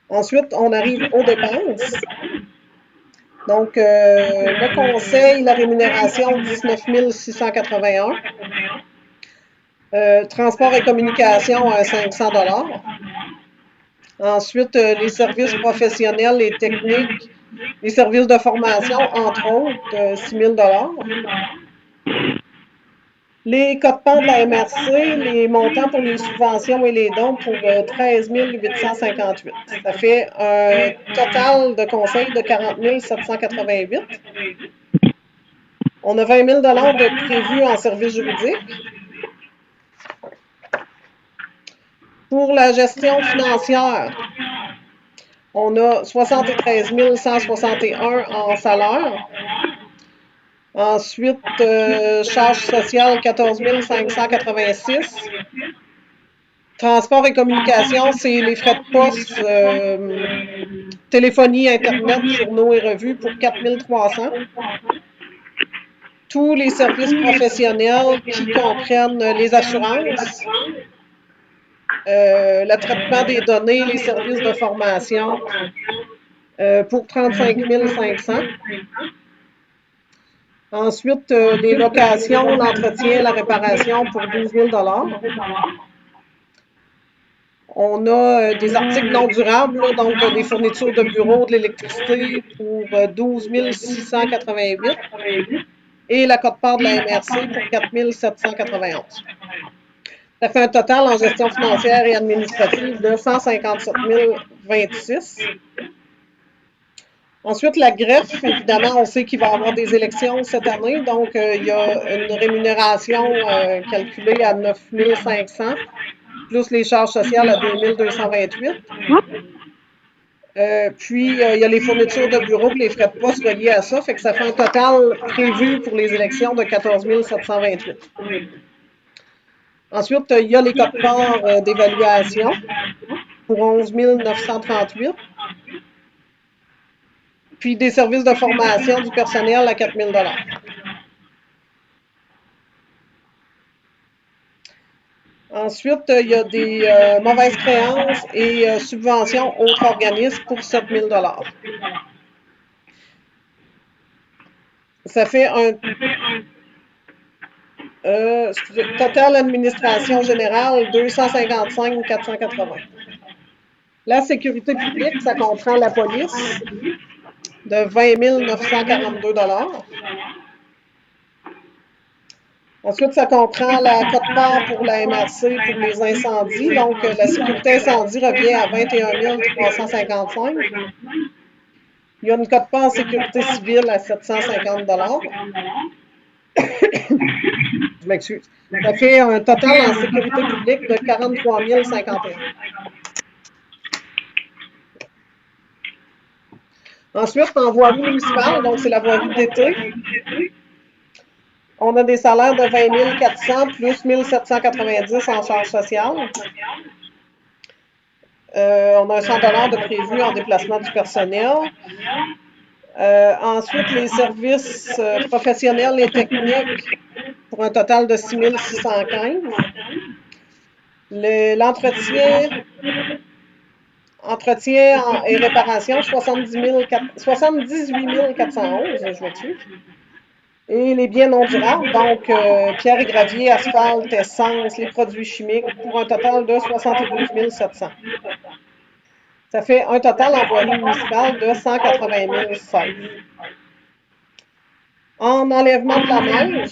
Ensuite, on arrive aux dépenses. Donc, le conseil, la rémunération, 19 681. Transport et communication, 500 $. Ensuite, les services professionnels et techniques, les services de formation, entre autres, 6 000 $. Les cotes-parts de la MRC, les montants pour les subventions et les dons pour 13 858. Ça fait un total de conseil de 40 788. On a 20 000 $ de prévus en services juridiques. Pour la gestion financière, on a 73 161 en salaire. Ensuite, charges sociales, 14 586. Transport et communication, c'est les frais de poste, téléphonie, Internet, journaux et revues pour 4 300. Tous les services professionnels qui comprennent les assurances, le traitement des données, les services de formation pour 35 500. Ensuite, les locations, l'entretien, la réparation pour 12 000 $. On a des articles non durables, donc des fournitures de bureaux, de l'électricité pour 12 688. Et la quote-part de la MRC pour 4 791. Ça fait un total en gestion financière et administrative de 157 026. Ensuite, la greffe, évidemment, on sait qu'il va y avoir des élections cette année, donc il y a une rémunération calculée à 9 500, plus les charges sociales à 2 228. Puis, il y a les fournitures de bureau et les frais de poste reliés à ça, fait que ça fait un total prévu pour les élections de 14 728. Ensuite, il y a les codes parts d'évaluation pour 11 938. Puis des services de formation du personnel à 4 000 $. Ensuite, il y a des mauvaises créances et subventions autres organismes pour 7 000 $. Ça fait un total administration générale 255 480. La sécurité publique, ça comprend la police de 20 942 $. Ensuite, ça comprend la quote-part pour la MRC pour les incendies. Donc, la sécurité incendie revient à 21 355. Il y a une quote-part en sécurité civile à 750 $. Je m'excuse. Ça fait un total en sécurité publique de 43 051. Ensuite, en voirie municipale, donc c'est la voirie d'été, on a des salaires de 20 400 plus 1 790 en charges sociales. On a un 100 $ de prévu en déplacement du personnel. Ensuite, les services professionnels et techniques pour un total de 6 615. L'entretien et réparation, 78 411, je m'excuse. Et les biens non durables, donc pierre et gravier, asphalte, essence, les produits chimiques, pour un total de 72 700. Ça fait un total en voirie municipale de 180 016. En enlèvement de la neige,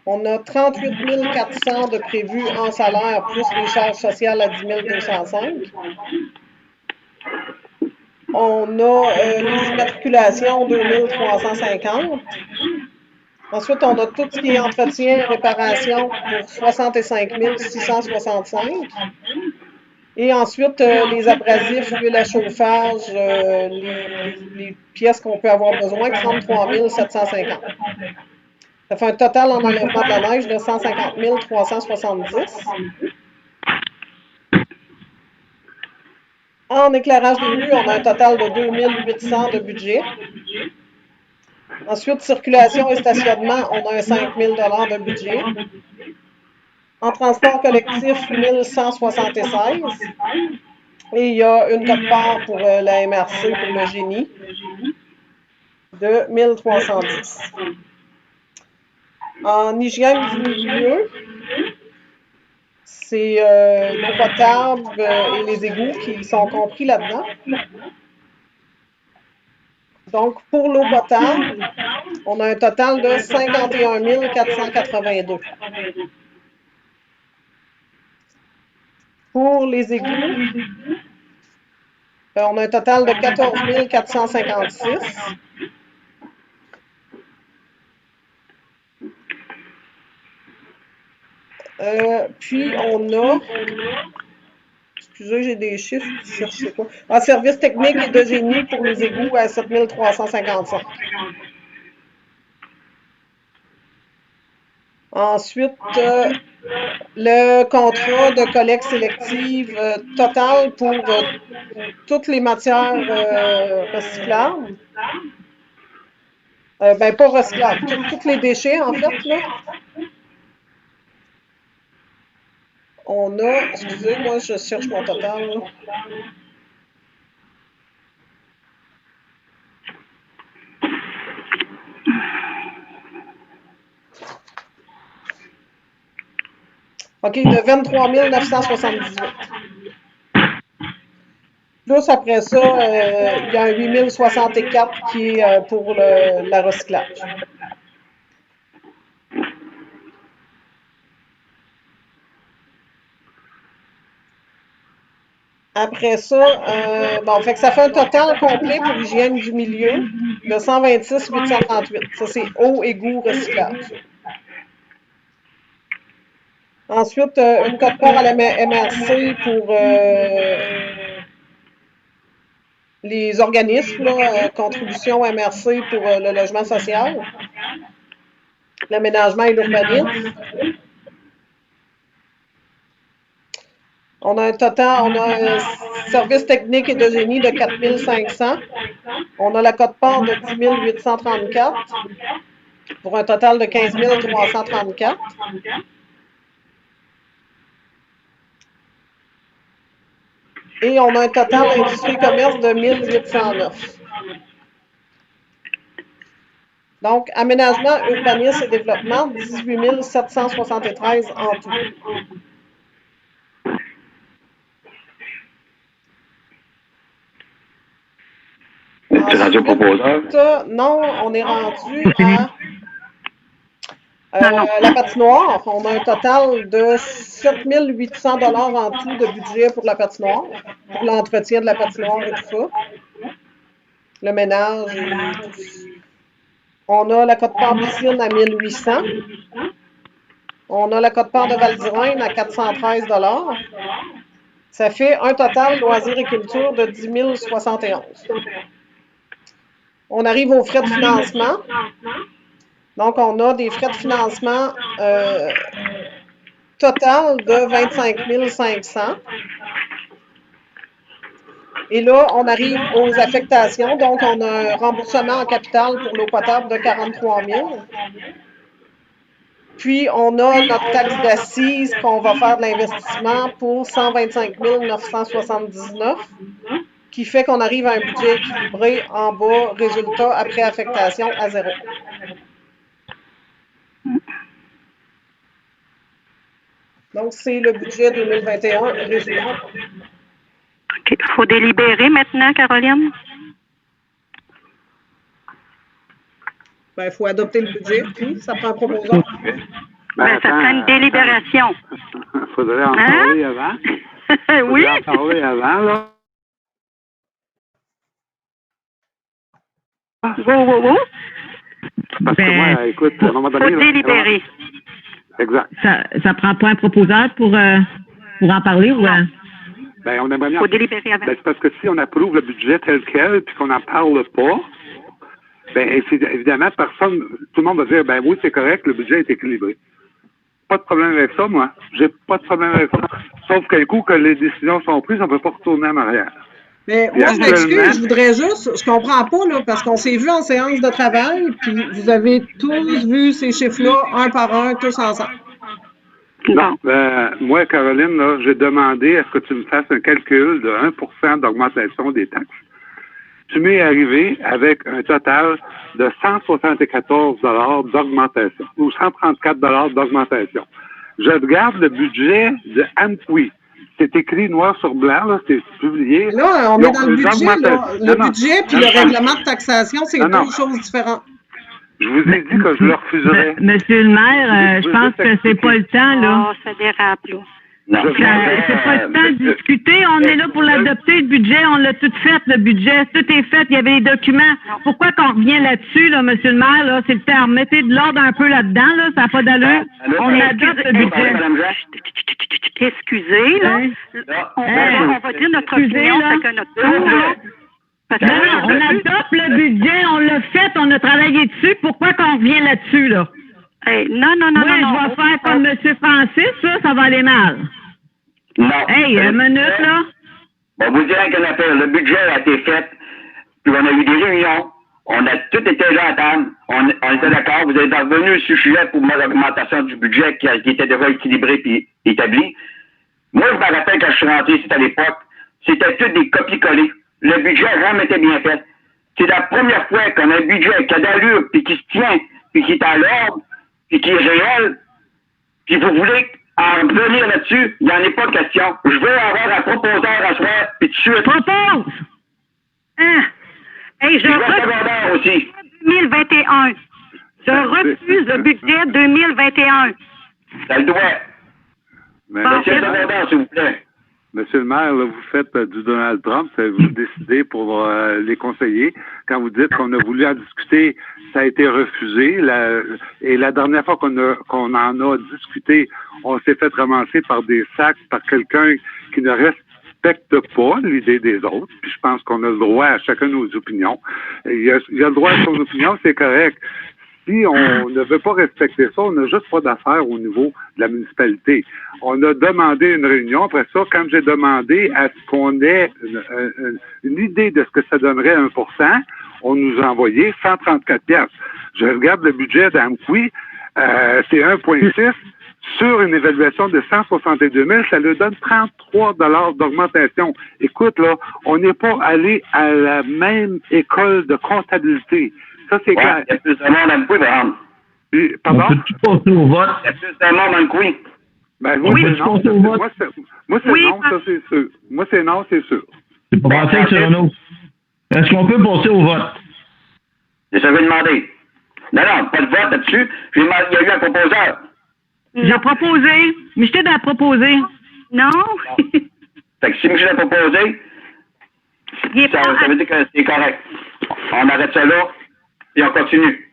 on a 38 400 de prévus en salaire, plus les charges sociales à 10 205. On a les immatriculations 2 350. Ensuite, on a tout ce qui est entretien et réparation pour 65 665. Et ensuite, les abrasifs, l'huile à chauffage, les pièces qu'on peut avoir besoin, 33 750. Ça fait un total en enlèvement de la neige de 150 370. En éclairage des rues, on a un total de 2 800 de budget. Ensuite, circulation et stationnement, on a un 5 000 $ de budget. En transport collectif, 1 176. Et il y a une quote-part pour la MRC, pour le génie, de 1 310. En hygiène du milieu, c'est l'eau potable et les égouts qui sont compris là-dedans. Donc, pour l'eau potable, on a un total de 51 482. Pour les égouts, on a un total de 14 456. Puis, on a... Excusez, j'ai des chiffres, je cherche c'est quoi. En service technique et de génie pour les égouts à 7 355. Ensuite, le contrat de collecte sélective total pour toutes les matières recyclables. Ben, pas recyclables, tous les déchets, en fait, là. On a, excusez, moi, je cherche mon total, là. OK, de 23 978. Plus après ça, il y a un 8 064 qui est pour la recyclage. Après ça, bon, fait que ça fait un total complet pour l'hygiène du milieu de 126 838. Ça, c'est eau, égout, recyclage. Ensuite, une quote-part à la MRC pour les organismes, là, contribution MRC pour le logement social, l'aménagement et l'urbanisme. On a un service technique et de génie de 4 500. On a la quote-part de 10 834 pour un total de 15 334. Et on a un total industrie-commerce de 1 809. Donc, aménagement, urbanisme et développement, 18 773 en tout.
Tu es rendu au proposeur?
Non, on est rendu à la patinoire. On a un total de 7 800 $ en tout de budget pour la patinoire, pour l'entretien de la patinoire et tout ça. Le ménage et tout ça. On a la quote-part piscine à 1 800. On a la quote-part de Val-d'Irène à 413 $. Ça fait un total loisirs et culture de 10 071. On arrive aux frais de financement. Donc, on a des frais de financement total de 25 500. Et là, on arrive aux affectations. Donc, on a un remboursement en capital pour l'eau potable de 43 000. Puis, on a notre taxe d'assises qu'on va faire de l'investissement pour 125 979, qui fait qu'on arrive à un budget équilibré en bas, résultat après affectation à 0. Donc, c'est le budget 2021 résumé.
OK. Il faut délibérer maintenant, Caroline?
Ben, il faut adopter le budget, puis ça prend un proposant.
Ça prend une délibération.
Il faudrait en parler avant.
Oui.
En parler avant, là.
Wow.
Parce que moi, écoute, à un moment donné...
Il faut délibérer.
Exact.
Ça prend pas un proposeur pour en parler ou...
Ben, on aimerait bien...
Il faut délibérer avant.
Ben, c'est parce que si on approuve le budget tel quel, puis qu'on n'en parle pas, ben, évidemment, personne, tout le monde va dire, ben oui, c'est correct, le budget est équilibré. Pas de problème avec ça, moi. J'ai pas de problème avec ça. Sauf qu'un coup que les décisions sont prises, on ne peut pas retourner en arrière.
Mais moi, je m'excuse, je voudrais juste, je comprends pas, là, parce qu'on s'est vu en séance de travail, puis vous avez tous vu ces chiffres-là, un par un, tous ensemble.
Non, moi, Caroline, là, j'ai demandé à ce que tu me fasses un calcul de 1% d'augmentation des taxes. Tu m'es arrivé avec un total de 174 $ d'augmentation, ou 134 $ d'augmentation. Je regarde le budget de Amqui. C'est écrit noir sur blanc, là, c'est publié.
Là, on est dans le budget, là. Le budget puis le règlement de taxation, c'est deux choses différentes.
Je vous ai dit que je le refuserais.
Monsieur le maire, je pense que c'est pas le temps, là.
Oh, ça dérape, là.
C'est pas le temps de discuter. On est là pour l'adopter, le budget. On l'a tout fait, le budget. Tout est fait. Il y avait les documents. Pourquoi qu'on revient là-dessus, là, monsieur le maire, là? C'est le temps. Mettez de l'ordre un peu là-dedans, là. Ça n'a pas d'allure. On adopte le budget.
Excusez, là. On va dire notre opinion, c'est que notre tour, là.
Non, on adopte le budget. On l'a fait. On a travaillé dessus. Pourquoi qu'on revient là-dessus, là?
Non.
Je vais faire comme M. Francis, ça va aller mal.
Non.
Hey, une minute, là.
Bon, vous direz qu'une affaire, le budget a été fait, puis on a eu des réunions, on a tout été là à table, on était d'accord, vous êtes revenu sur le sujet pour l'augmentation du budget qui était déjà équilibré puis établi. Moi, je me rappelle quand je suis rentré ici à l'époque, c'était tout des copies-collées. Le budget n'a jamais été bien fait. C'est la première fois qu'on a un budget qui a d'allure, puis qui se tient, puis qui est à l'ordre, puis qui est réel, puis vous voulez en revenir là-dessus, il n'y en est pas question. Je veux avoir un proposeur à soir, puis tout de suite.
Propose!
Je refuse aussi. 2021. Je refuse le budget 2021.
Ça le doit. Monsieur le
maire,
s'il vous plaît.
Monsieur le maire, là, vous faites du Donald Trump, vous décidez pour les conseillers. Quand vous dites qu'on a voulu en discuter, ça a été refusé. Et la dernière fois qu'on en a discuté, on s'est fait ramasser par des sacs, par quelqu'un qui ne respecte pas l'idée des autres, puis je pense qu'on a le droit à chacun de nos opinions. Il y a le droit à son opinion, c'est correct. Si on ne veut pas respecter ça, on n'a juste pas d'affaires au niveau de la municipalité. On a demandé une réunion. Après ça, quand j'ai demandé à ce qu'on ait une idée de ce que ça donnerait 1%, on nous a envoyé 134 piastres. Je regarde le budget d'Amqui, c'est 1,6. Sur une évaluation de 162 000, ça lui donne 33 $ d'augmentation. Écoute, là, on n'est pas allé à la même école de comptabilité. Ça, c'est clair.
Il y a plus de monde en couille, par exemple.
Pardon?
On peut-tu passer au vote?
Il y a plus de monde en couille.
Ben, moi,
Oui,
c'est
je
non,
pense au vote.
moi, c'est
Oui,
non, ça, c'est sûr. Moi, c'est non, c'est sûr.
C'est pas pensé que c'est un autre. Est-ce qu'on peut passer au vote?
C'est ça que j'ai demandé. Non, pas de vote là-dessus. Il y a eu un proposeur.
J'ai proposé. Michel a proposé.
Non.
Fait que si Michel a proposé,
Il est
ça
pas
veut dire que c'est correct. On arrête ça là et on continue.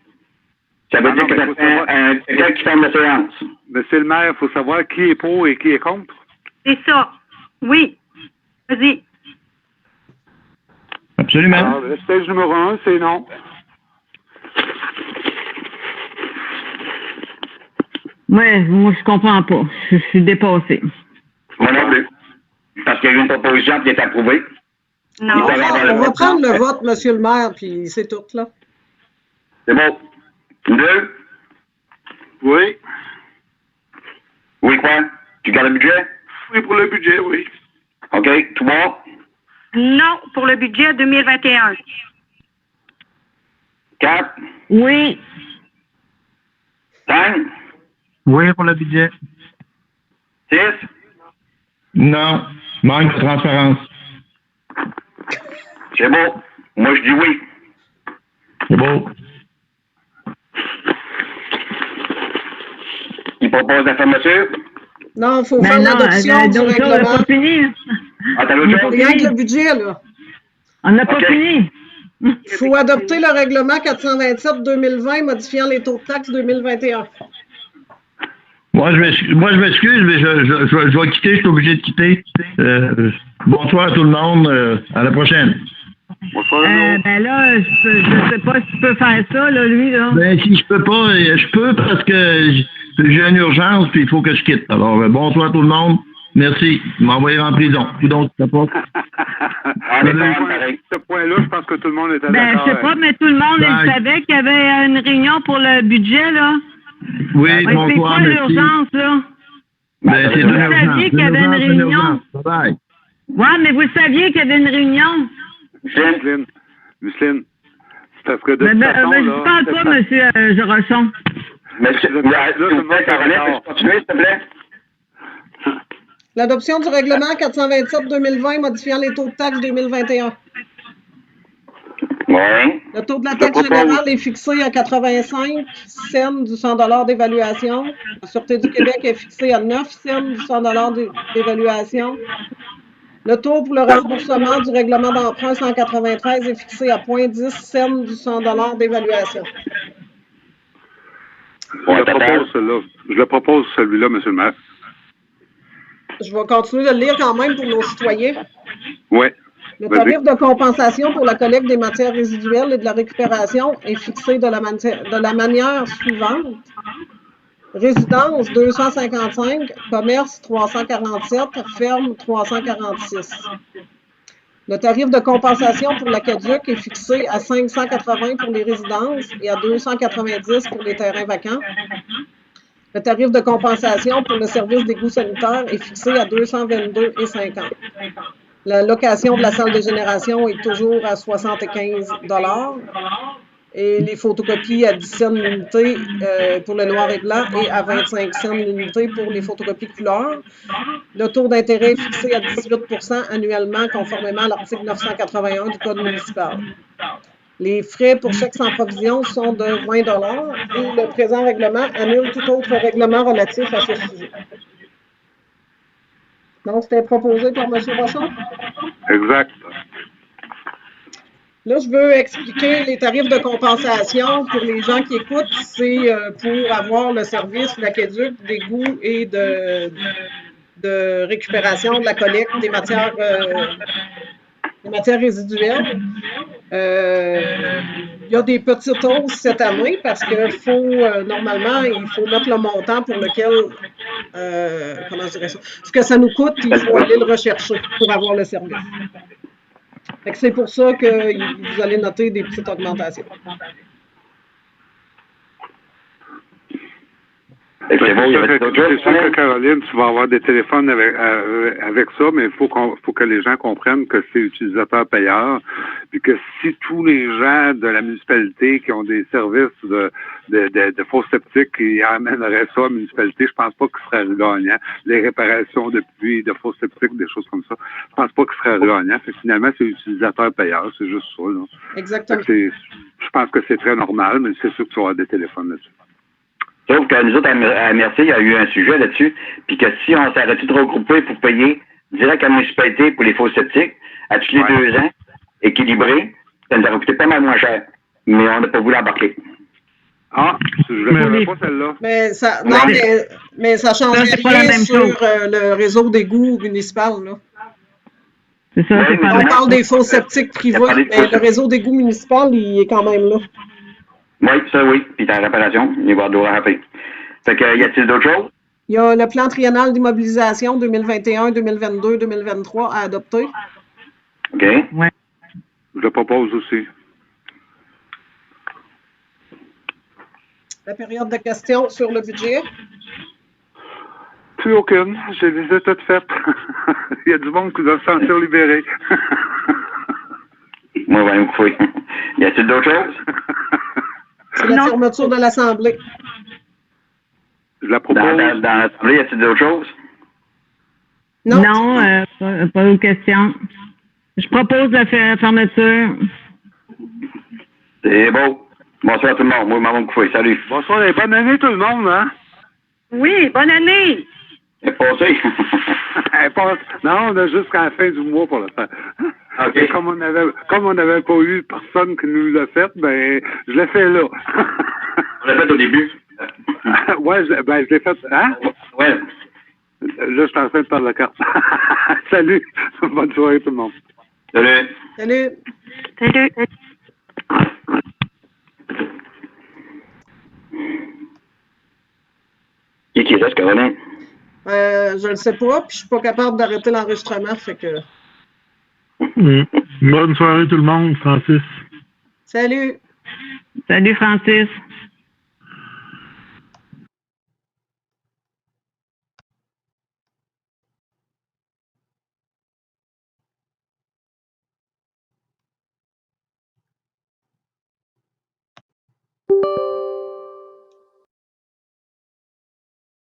Ça veut
Ah
dire
non,
que
mais
ça
faut
fait
savoir-
quelqu'un qui ferme la séance.
Monsieur le maire, il faut savoir qui est pour et qui est contre.
C'est ça. Oui. Vas-y.
Absolument.
Alors, le stage numéro 1, c'est non.
Ouais, moi, je comprends pas. Je suis dépassée.
Moi non plus. Parce qu'il y a eu une proposition qui est approuvée.
Non.
On va prendre le vote, monsieur le maire, puis c'est tout, là.
C'est bon. 2.
Oui.
Oui, quoi? Tu gardes le budget?
Oui, pour le budget, oui.
OK. 3.
Non pour le budget 2021.
4.
Oui.
5.
Oui, pour le budget.
6.
Non. Manque de transparence.
C'est beau. Moi, je dis oui.
C'est beau.
Il propose la fermeture.
Non, il faut
Ben
faire
non,
l'adoption du
donc ça, on n'a
règlement.
pas fini.
Ah, t'as l'autre chose?
Rien que le budget, là.
On n'a pas
OK.
fini.
Il faut adopter le règlement 427-2020 modifiant les taux de taxes 2021.
Moi, je m'excuse, mais je vais quitter. Je suis obligé de quitter. Bonsoir à tout le monde. À la prochaine.
Bonsoir, Renaud.
Ben là, je sais pas si tu peux faire ça, là, lui, là.
Ben, si je peux pas, je peux parce que j'ai une urgence puis il faut que je quitte. Alors, bonsoir à tout le monde. Merci. M'envoyer en prison. Tout donc, ça pas.
Ah, mais pareil.
Ce point-là, je pense que tout le monde était
Ben,
d'accord.
je sais pas, mais tout le monde, il savait qu'il y avait une réunion pour le budget, là.
Oui,
Ouais, c'est
bonsoir,
quoi
merci.
l'urgence, là?
Ben, c'est
Vous
une urgence.
saviez qu'il y avait une réunion.
Bye-bye.
Ouais, mais vous saviez qu'il y avait une réunion.
Muceline, c'est parce que de
Ben,
toute
ben,
façon,
ben,
là...
je parle pas, monsieur Rochon.
Mais s'il vous plaît, Caroline, peux-tu continuer, s'il te plaît?
L'adoption du règlement 427-2020 modifiant les taux de taxes 2021.
Oui.
Le taux de la taxe générale est fixé à 85 cents du 100 $ d'évaluation. La Sûreté du Québec est fixée à 9 cents du 100 $ d'évaluation. Le taux pour le remboursement du règlement d'emprunt 193 est fixé à 0,10 cents du 100 $ d'évaluation.
Je le propose celui-là, monsieur le maire.
Je vais continuer de le lire quand même pour nos citoyens.
Oui.
Le tarif de compensation pour la collecte des matières résiduelles et de la récupération est fixé de la manière suivante. Résidence 255, commerce 347, ferme 346. Le tarif de compensation pour l'aqueduc est fixé à 580 pour les résidences et à 290 pour les terrains vacants. Le tarif de compensation pour le service d'égout sanitaire est fixé à 222,50 $. La location de la salle de génération est toujours à 75 $. Et les photocopies à 10 cents l'unité pour le noir et blanc et à 25 cents l'unité pour les photocopies couleur. Le taux d'intérêt est fixé à 18 % annuellement conformément à l'article 981 du Code municipal. Les frais pour chèque sans provision sont de 20 $ et le présent règlement annule tout autre règlement relatif à ce sujet. Donc, c'était proposé par M. Rochon.
Exact.
Là, je veux expliquer les tarifs de compensation pour les gens qui écoutent. C'est pour avoir le service, l'aqueduc, d'égout et de récupération de la collecte des matières résiduelles. Il y a des petites hausses cette année parce que normalement, il faut mettre le montant pour lequel, comment je dirais ça, ce que ça nous coûte, puis il faut aller le rechercher pour avoir le service. Fait que c'est pour ça que vous allez noter des petites augmentations.
C'est
sûr que Caroline, tu vas avoir des téléphones avec ça, mais il faut que les gens comprennent que c'est utilisateur-payeur, puis que si tous les gens de la municipalité qui ont des services de faux septiques qui amèneraient ça à la municipalité, je pense pas qu'ils seraient gagnants. Les réparations de puits, de faux septiques, des choses comme ça, je pense pas qu'ils seraient gagnants. Finalement, c'est utilisateur-payeur, c'est juste ça. Là.
Exactement.
Je pense que c'est très normal, mais c'est sûr que tu vas avoir des téléphones là-dessus.
Sauf que nous autres, à Mercier, il y a eu un sujet là-dessus, puis que si on s'arrêtait de regrouper pour payer direct à la municipalité pour les faux sceptiques, à tous les 2 ans, équilibré, ça nous aurait coûté pas mal moins cher. Mais on n'a pas voulu embarquer.
Ah, je ne l'avais pas celle-là.
Mais ça, non, mais ça change rien sur le réseau d'égouts municipal, là.
C'est ça, c'est
on parle des faux sceptiques privés, mais le réseau d'égouts municipal, il est quand même là.
Oui, ça oui. Puis ta réparation, il va devoir rappeler. Fait que, y a-t-il d'autres choses?
Il y a le plan triennal d'immobilisation 2021, 2022, 2023 à adopter.
OK.
Ouais.
Je le propose aussi.
La période de questions sur le budget?
Plus aucune. Je les ai toutes faites. Il y a du monde qui doit se sentir libéré.
Moi, je vais me couper. Y a-t-il d'autres choses?
C'est la fermeture de l'Assemblée.
Je la propose.
Dans l'Assemblée, y a-t-il d'autres choses?
Non.
Non, pas de questions. Je propose la fermeture.
C'est beau. Bonsoir tout le monde. Moi, je m'en vais me couper. Salut.
Bonsoir et bonne année tout le monde, hein?
Oui, bonne année.
C'est passé.
Non, on a jusqu'à la fin du mois pour le faire.
OK.
Et comme on n'avait pas eu personne qui nous l'a fait, ben je l'ai fait là.
On l'a fait au début.
Ouais, je l'ai fait. Hein?
Ouais.
Là, je suis en train de perdre la carte. Salut. Bonne soirée tout le monde.
Salut.
Salut.
Salut.
Qui est là, ce Caroline?
Je ne sais pas, puis je suis pas capable d'arrêter l'enregistrement, fait que...
Bonne soirée tout le monde, Francis.
Salut.
Salut, Francis.